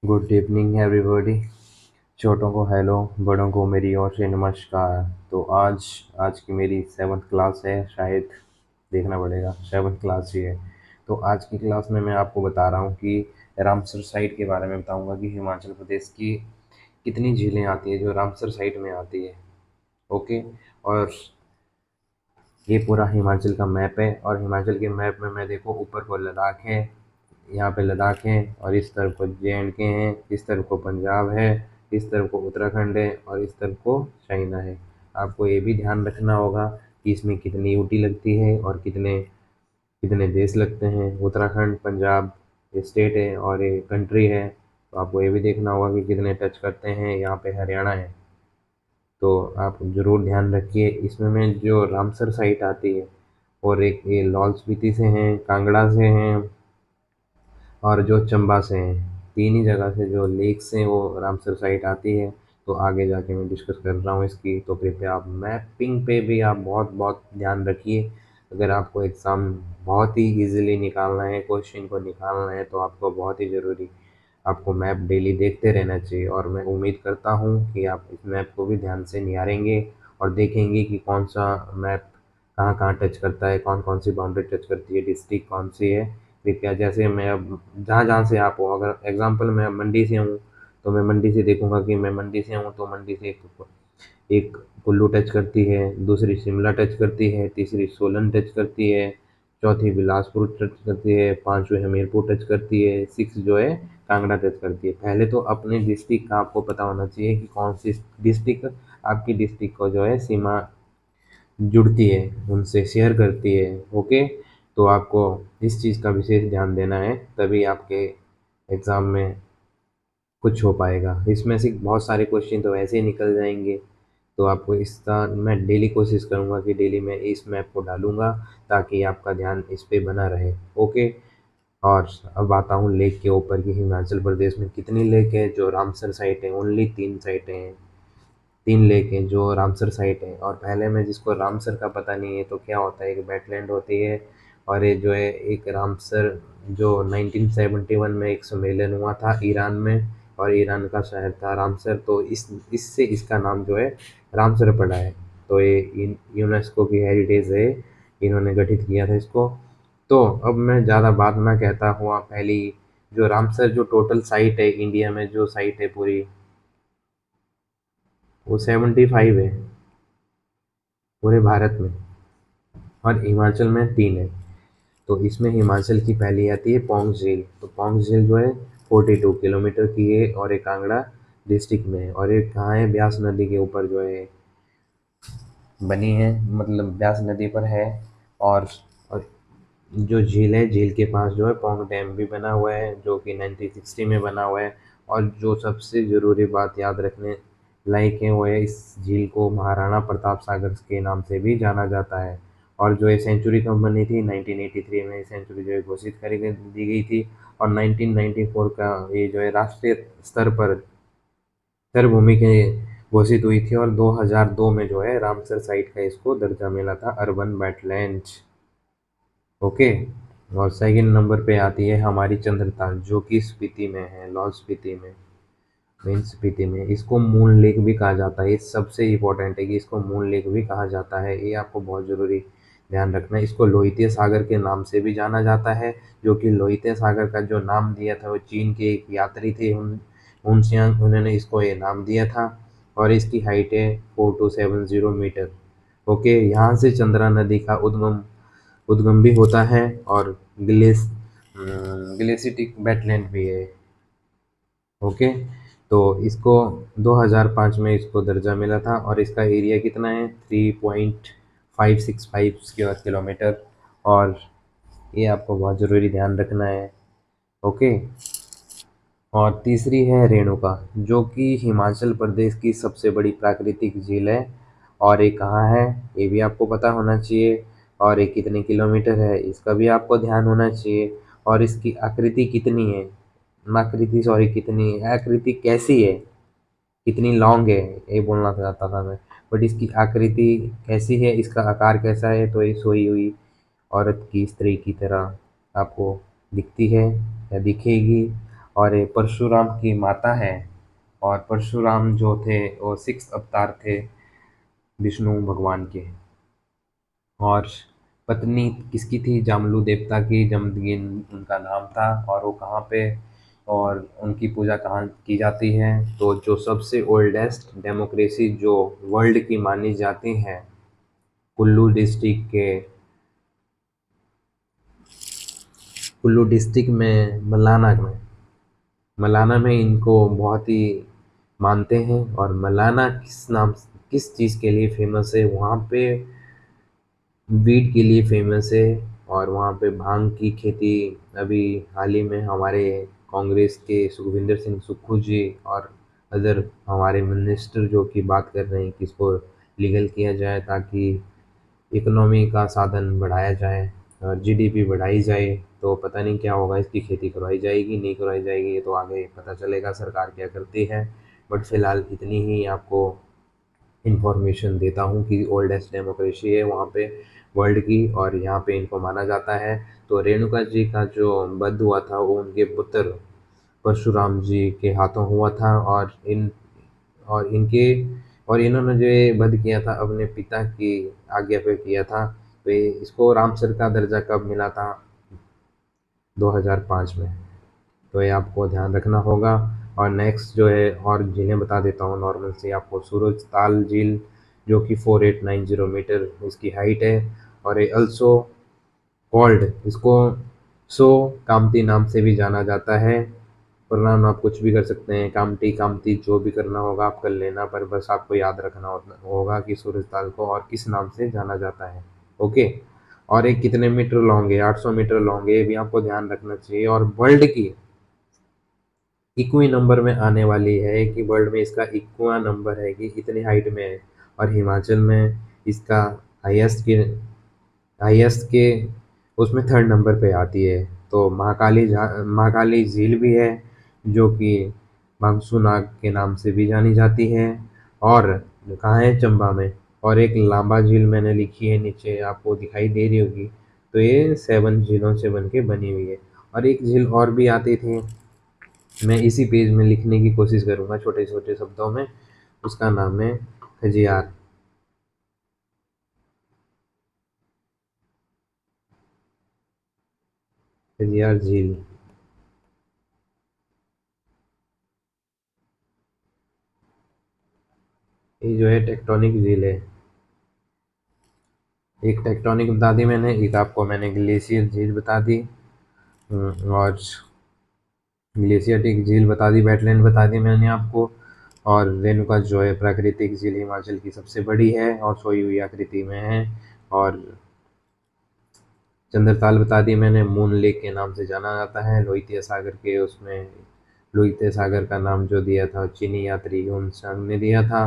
Good evening everybody. छोटों को hello, बड़ों को मेरी ओर से नमस्कार। तो आज आज की मेरी सेवन्थ क्लास है, शायद देखना पड़ेगा, सेवन्थ क्लास ही है। तो आज की क्लास में मैं आपको बता रहा हूँ कि रामसर साइट के बारे में बताऊँगा कि हिमाचल प्रदेश की कितनी झीलें आती है जो रामसर साइट में आती है। ओके। और ये पूरा हिमाचल का मैप है, और हिमाचल के मैप में मैं देखो ऊपर को लद्दाख है, यहाँ पे लद्दाख है, और इस तरफ को JNK है, इस तरफ को पंजाब है, इस तरफ को उत्तराखंड है, और इस तरफ को चाइना है। आपको ये भी ध्यान रखना होगा कि इसमें कितनी यूटी लगती है और कितने कितने देश लगते हैं। उत्तराखंड पंजाब ये स्टेट है और ये कंट्री है, तो आपको ये भी देखना होगा कि कितने टच करते हैं। यहाँ पे हरियाणा है, तो आप ज़रूर ध्यान रखिए। इसमें में जो रामसर साइट आती है, और एक ये लाहौल स्पीति से हैं, कांगड़ा से हैं, और जो चंबा से हैं। तीन ही जगह से जो लेक्स हैं वो रामसर साइट आती है। तो आगे जाके मैं डिस्कस कर रहा हूँ इसकी, तो कृपया आप मैपिंग पे भी आप बहुत बहुत ध्यान रखिए। अगर आपको एग्ज़ाम बहुत ही इजीली निकालना है, क्वेश्चन को निकालना है, तो आपको बहुत ही ज़रूरी आपको मैप डेली देखते रहना चाहिए। और मैं उम्मीद करता हूँ कि आप इस मैप को भी ध्यान से निहारेंगे और देखेंगे कि कौन सा मैप कहाँ कहाँ टच करता है, कौन कौन सी बाउंड्री टच करती है, डिस्ट्रिक्ट कौन सी है। कृपया जैसे मैं अब जहाँ जहाँ से आप हो, अगर एग्जांपल मैं मंडी से हूँ, तो मैं मंडी से देखूंगा कि मैं मंडी से हूँ, तो मंडी से एक कुल्लू टच करती है, दूसरी शिमला टच करती है, तीसरी सोलन टच करती है, चौथी बिलासपुर टच करती है, पांचवी हमीरपुर टच करती है, सिक्स जो है कांगड़ा टच करती है। पहले तो अपने डिस्ट्रिक्ट का आपको पता होना चाहिए कि कौन सी डिस्ट्रिक्ट आपकी डिस्ट्रिक्ट को जो है सीमा जुड़ती है, उनसे शेयर करती है। ओके। तो आपको इस चीज़ का विशेष ध्यान देना है, तभी आपके एग्ज़ाम में कुछ हो पाएगा। इसमें से बहुत सारे क्वेश्चन तो ऐसे ही निकल जाएंगे। तो आपको इसका मैं डेली कोशिश करूँगा कि डेली मैं इस मैप को डालूँगा, ताकि आपका ध्यान इस पे बना रहे। ओके। और अब आता हूँ लेक के ऊपर कि हिमाचल प्रदेश में कितनी लेक है। जो रामसर साइट है, ओनली 3 साइटें हैं, 3 लेक हैं जो रामसर साइट है। और पहले में जिसको रामसर का पता नहीं है, तो क्या होता है, एक वेटलैंड होती है, और ये जो है एक रामसर जो 1971 में एक सम्मेलन हुआ था ईरान में, और ईरान का शहर था रामसर, तो इस इससे इसका नाम जो है रामसर पड़ा है। तो ये यूनेस्को की हेरिटेज है, इन्होंने गठित किया था इसको। तो अब मैं ज़्यादा बात ना कहता हुआ, पहली जो रामसर जो टोटल साइट है इंडिया में, जो साइट है पूरी, वो 75 है पूरे भारत में, और हिमाचल में 3 है। तो इसमें हिमाचल की पहली आती है पौंग झील। तो पौंग झील जो है 42 किलोमीटर की है, और एक कांगड़ा डिस्ट्रिक्ट में है, और एक कहाँ है, ब्यास नदी के ऊपर जो है बनी है, मतलब ब्यास नदी पर है। और जो झील है, झील के पास जो है पौंग डैम भी बना हुआ है, जो कि 1960 में बना हुआ है। और जो सबसे ज़रूरी बात याद रखने लायक है, वो है इस झील को महाराणा प्रताप सागर के नाम से भी जाना जाता है। और जो ये सेंचुरी कब बनी थी, 1983 में सेंचुरी जो है घोषित करी दी गई थी। और 1994 का ये जो है राष्ट्रीय स्तर पर सर्वभूमि के घोषित हुई थी। और 2002 में जो है रामसर साइट का इसको दर्जा मिला था अर्बन वेटलैंड। ओके। और सेकंड नंबर पे आती है हमारी चंद्रताल, जो कि स्पीति में है, लाहौल स्पीति में, मेन स्पीति में। इसको मून लेक भी कहा जाता है, ये सबसे इम्पोर्टेंट है कि इसको मून लेक भी कहा जाता है, ये आपको बहुत ज़रूरी ध्यान रखना है। इसको लोहित सागर के नाम से भी जाना जाता है, जो कि लोहित सागर का जो नाम दिया था वो चीन के एक यात्री थे, उनसियांग, उन्होंने इसको ये नाम दिया था। और इसकी हाइट है 4270 मीटर। ओके। यहाँ से चंद्रा नदी का उद्गम उद्गम भी होता है, और ग्लेसिटिक वेटलैंड भी है। ओके। तो इसको 2005 में इसको दर्जा मिला था, और इसका एरिया कितना है, 3.565 स्क्वायर किलोमीटर। और ये आपको बहुत ज़रूरी ध्यान रखना है। ओके। और तीसरी है रेणुका, जो कि हिमाचल प्रदेश की सबसे बड़ी प्राकृतिक झील है। और ये कहाँ है, ये भी आपको पता होना चाहिए। और ये कितने किलोमीटर है, इसका भी आपको ध्यान होना चाहिए। और इसकी आकृति कितनी है, आकृति सॉरी कितनी आकृति कैसी है, कितनी लॉन्ग है, ये बोलना चाहता था मैं। बट इसकी आकृति कैसी है, इसका आकार कैसा है, तो ये सोई हुई औरत की, स्त्री की तरह आपको दिखती है या दिखेगी। और ये परशुराम की माता है। और परशुराम जो थे वो 6 अवतार थे विष्णु भगवान के। और पत्नी किसकी थी? जामलू देवता की, जमदगिन उनका नाम था। और वो कहाँ पे और उनकी पूजा कहाँ की जाती है? तो जो सबसे ओल्डेस्ट डेमोक्रेसी जो वर्ल्ड की मानी जाती है, कुल्लू डिस्ट्रिक्ट में मलाना में इनको बहुत ही मानते हैं। और मलाना किस चीज़ के लिए फेमस है? वहाँ पे वीट के लिए फेमस है। और वहाँ पे भांग की खेती अभी हाल ही में हमारे कांग्रेस के सुखविंदर सिंह सुक्खू जी और अदर हमारे मिनिस्टर जो कि बात कर रहे हैं कि इसको लीगल किया जाए, ताकि इकोनॉमी का साधन बढ़ाया जाए और जीडीपी बढ़ाई जाए। तो पता नहीं क्या होगा, इसकी खेती करवाई जाएगी नहीं करवाई जाएगी, ये तो आगे पता चलेगा सरकार क्या करती है। बट फिलहाल इतनी ही आपको इंफॉर्मेशन देता हूँ कि ओल्डेस्ट डेमोक्रेसी है वहाँ पे वर्ल्ड की, और यहाँ पे इनको माना जाता है। तो रेणुका जी का जो वध हुआ था वो उनके पुत्र परशुराम जी के हाथों हुआ था। और इनके और इन्होंने जो ये वध किया था अपने पिता की आज्ञा पे किया था। तो इसको रामसर का दर्जा कब मिला था? 2005 में। तो ये आपको ध्यान रखना होगा। और नेक्स्ट जो है और झीलें बता देता हूँ नॉर्मल से आपको। सूरज ताल झील जो कि 4890 मीटर इसकी हाइट है। और ये अल्सो कॉल्ड, इसको सो कामती नाम से भी जाना जाता है। प्रोनाउन आप कुछ भी कर सकते हैं, कामटी कामती जो भी करना होगा आप कर लेना, पर बस आपको याद रखना होगा कि सूरज ताल को और किस नाम से जाना जाता है। ओके। और ये कितने मीटर लॉन्ग है? 800 मीटर लॉन्ग है, ये भी आपको ध्यान रखना चाहिए। और वर्ल्ड की इक्वी नंबर में आने वाली है कि वर्ल्ड में इसका इक्वा नंबर है कि कितनी हाइट में है। और हिमाचल में इसका हाईएस्ट के उसमें थर्ड नंबर पे आती है। तो महाकाली झील भी है जो कि बांसु नाग के नाम से भी जानी जाती है। और कहाँ है? चंबा में। और एक लांबा झील मैंने लिखी है नीचे, आपको दिखाई दे रही होगी। तो ये 7 झीलों से बन के बनी हुई है। और एक झील और भी आती थी, मैं इसी पेज में लिखने की कोशिश करूंगा छोटे छोटे शब्दों में। उसका नाम है खजियार। खजियार झील। ये जो है टेक्टोनिक झील है। एक टेक्टोनिक बता दी मैंने, एक आपको मैंने ग्लेशियर झील बता दी। और ग्लेशियटिक झील बता दी, वेटलैंड बता दी मैंने आपको। और रेणुका जो है प्राकृतिक झील हिमाचल की सबसे बड़ी है और सोई हुई आकृति में है। और चंद्रताल बता दी मैंने, मून लेक के नाम से जाना जाता है। लोहित सागर के उसमें लोहित सागर का नाम जो दिया था चीनी यात्री ह्यून ने दिया था।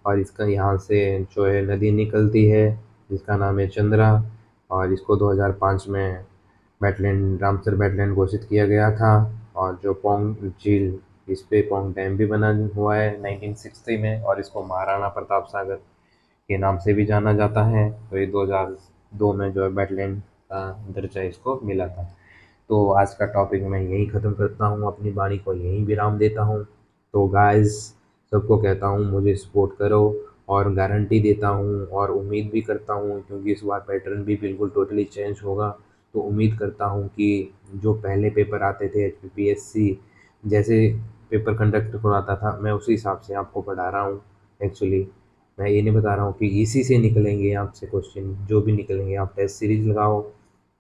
और इसका यहाँ से जो है नदी निकलती है जिसका नाम है चंद्रा। और इसको 2005 में वेटलैंड रामसर वेटलैंड घोषित किया गया था। और जो पोंग झील, इस पे पोंग डैम भी बना हुआ है 1960 में, और इसको महाराणा प्रताप सागर के नाम से भी जाना जाता है। तो ये 2002 में जो है वेटलैंड का दर्जा इसको मिला था। तो आज का टॉपिक मैं यहीं ख़त्म करता हूँ, अपनी वाणी को यहीं विराम देता हूँ। तो गाइस सबको कहता हूँ मुझे सपोर्ट करो, और गारंटी देता हूँ और उम्मीद भी करता हूँ क्योंकि इस बार पैटर्न भी बिल्कुल टोटली चेंज होगा। तो उम्मीद करता हूँ कि जो पहले पेपर आते थे HPPSC जैसे पेपर कंडक्ट कराता था, मैं उसी हिसाब से आपको पढ़ा रहा हूँ। एक्चुअली मैं ये नहीं बता रहा हूँ कि इसी से निकलेंगे आपसे क्वेश्चन, जो भी निकलेंगे आप टेस्ट सीरीज लगाओ।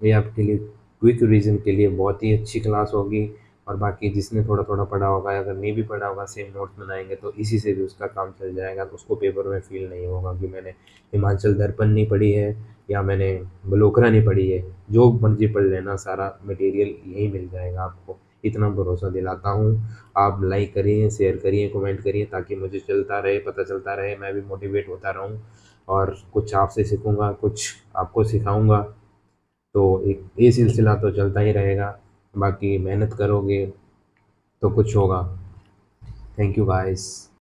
ये आपके लिए क्विक रीजन के लिए बहुत ही अच्छी क्लास होगी। और बाकी जिसने थोड़ा थोड़ा पढ़ा होगा, अगर नहीं भी पढ़ा होगा, सेम नोट्स बनाएंगे तो इसी से भी उसका काम चल जाएगा। तो उसको पेपर में फील नहीं होगा कि मैंने हिमाचल दर्पण नहीं पढ़ी है या मैंने बलोकरा नहीं पढ़ी है। जो मर्जी पढ़ लेना, सारा मटेरियल यहीं मिल जाएगा आपको, इतना भरोसा दिलाता हूँ। आप लाइक करिए, शेयर करिए, कमेंट करिए, ताकि मुझे चलता रहे, पता चलता रहे, मैं भी मोटिवेट होता रहूँ। और कुछ आपसे सीखूंगा, कुछ आपको सिखाऊंगा। तो एक ये सिलसिला तो चलता ही रहेगा। बाकी मेहनत करोगे तो कुछ होगा। Thank you guys.